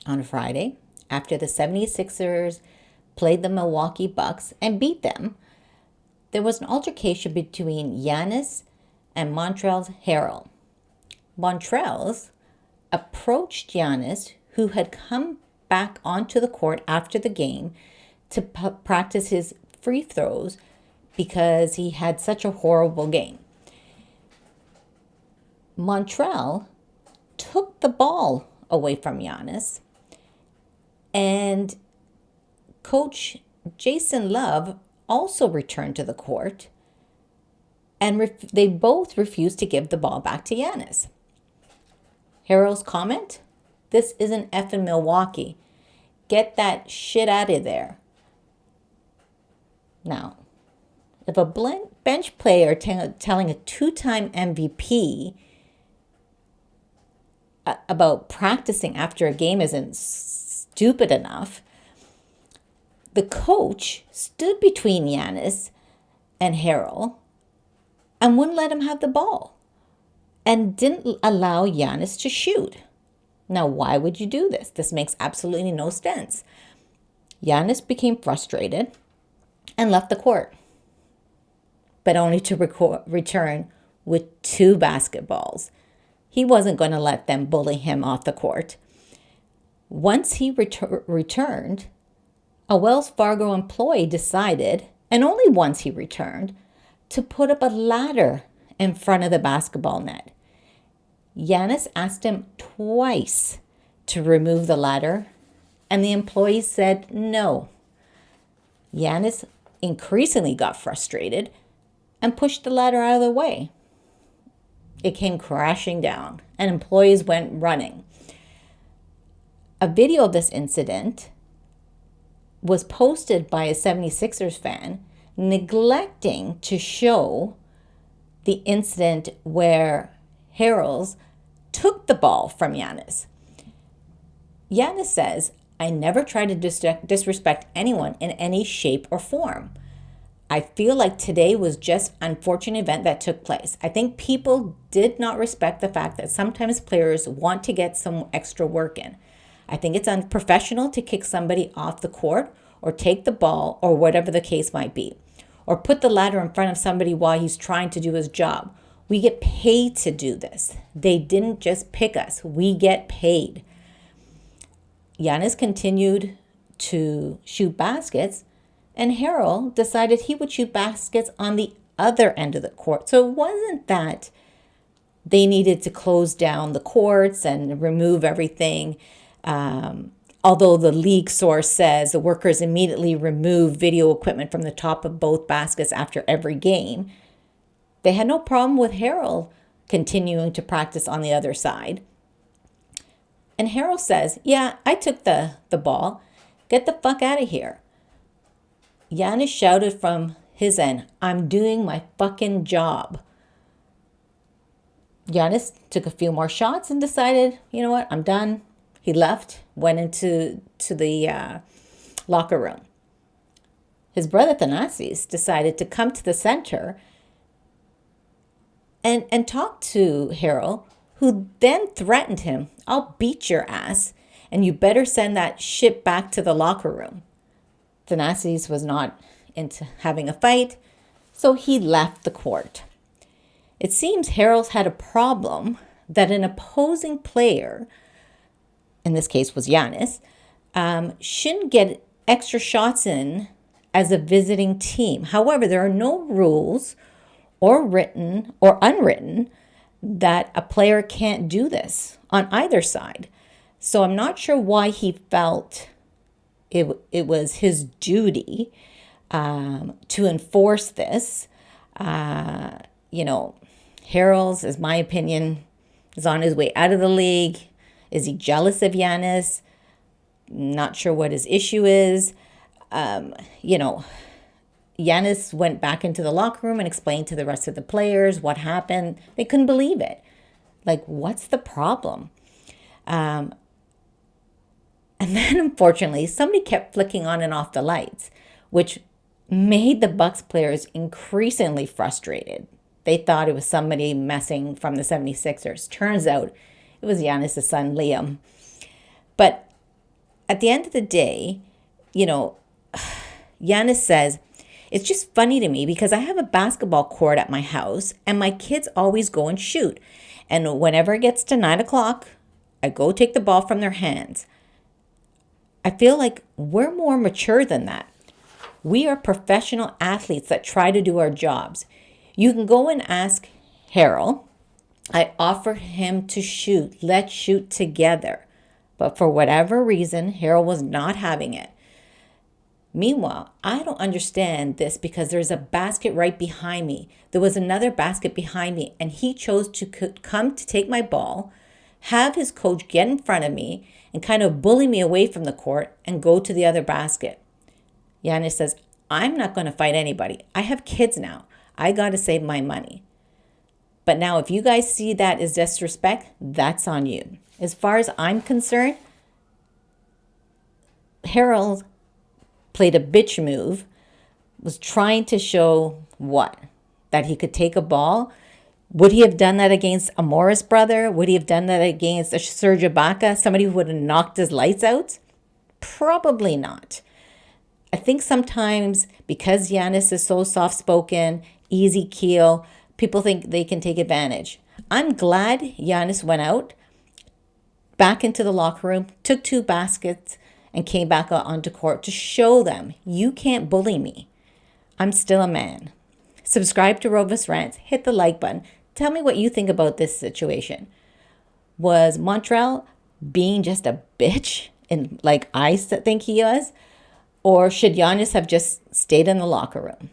on Friday after the 76ers played the Milwaukee Bucks and beat them. There was an altercation between Giannis and Montrezl Harrell. Montrezl approached Giannis, who had come back onto the court after the game to practice his free throws because he had such a horrible game. Montrezl took the ball away from Giannis, and Coach Jason Love also returned to the court, and they both refused to give the ball back to Giannis. Harrell's comment? This isn't effing Milwaukee. Get that shit out of there. Now, if a bench player telling a two-time MVP about practicing after a game isn't stupid enough, the coach stood between Giannis and Harrell and wouldn't let him have the ball and didn't allow Giannis to shoot. Now, why would you do this? This makes absolutely no sense. Giannis became frustrated and left the court, but only to return with 2 basketballs. He wasn't going to let them bully him off the court. Once he returned, a Wells Fargo employee decided, and only once he returned, to put up a ladder in front of the basketball net. Giannis asked him twice to remove the ladder, and the employee said no. Giannis increasingly got frustrated and pushed the ladder out of the way. It came crashing down, and employees went running. A video of this incident was posted by a 76ers fan, neglecting to show the incident where Harrell took the ball from Giannis. Giannis says, I never try to disrespect anyone in any shape or form. I feel like today was just an unfortunate event that took place. I think people did not respect the fact that sometimes players want to get some extra work in. I think it's unprofessional to kick somebody off the court or take the ball or whatever the case might be, or put the ladder in front of somebody while he's trying to do his job. We get paid to do this. They didn't just pick us. We get paid. Giannis continued to shoot baskets, and Harrell decided he would shoot baskets on the other end of the court. So it wasn't that they needed to close down the courts and remove everything. Although the league source says the workers immediately removed video equipment from the top of both baskets after every game, they had no problem with Harrell continuing to practice on the other side. And Harrell says, yeah, I took the ball. Get the fuck out of here. Giannis shouted from his end, I'm doing my fucking job. Giannis took a few more shots and decided, you know what, I'm done. He left, went into the locker room. His brother Thanasis decided to come to the center and talk to Harrell, who then threatened him, I'll beat your ass, and you better send that shit back to the locker room. Thanasis was not into having a fight, so he left the court. It seems Harrell had a problem that an opposing player, in this case was Giannis, shouldn't get extra shots in as a visiting team. However, there are no rules, or written or unwritten, that a player can't do this on either side. So I'm not sure why he felt it was his duty to enforce this. Harrell's, is my opinion, is on his way out of the league. Is he jealous of Giannis? Not sure what his issue is. Giannis went back into the locker room and explained to the rest of the players what happened. They couldn't believe it. Like, what's the problem? And then, unfortunately, somebody kept flicking on and off the lights, which made the Bucks players increasingly frustrated. They thought it was somebody messing from the 76ers. Turns out it was Giannis' son, Liam. But at the end of the day, you know, Giannis says, it's just funny to me because I have a basketball court at my house and my kids always go and shoot. And whenever it gets to 9 o'clock, I go take the ball from their hands. I feel like we're more mature than that. We are professional athletes that try to do our jobs. You can go and ask Harrell. I offered him to shoot. Let's shoot together. But for whatever reason, Harrell was not having it. Meanwhile, I don't understand this because there's a basket right behind me. There was another basket behind me, and he chose to come to take my ball, have his coach get in front of me, and kind of bully me away from the court and go to the other basket. Giannis says, I'm not going to fight anybody. I have kids now. I got to save my money. But now if you guys see that as disrespect, that's on you. As far as I'm concerned, Harrell played a bitch move, was trying to show what? That he could take a ball? Would he have done that against a Morris brother? Would he have done that against a Serge Ibaka, somebody who would have knocked his lights out? Probably not. I think sometimes because Giannis is so soft-spoken, easy keel, people think they can take advantage. I'm glad Giannis went out, back into the locker room, took 2 baskets, and came back out onto court to show them, you can't bully me. I'm still a man. Subscribe to Rovas Rants. Hit the like button. Tell me what you think about this situation. Was Montrezl being just a bitch, and like I think he was? Or should Giannis have just stayed in the locker room?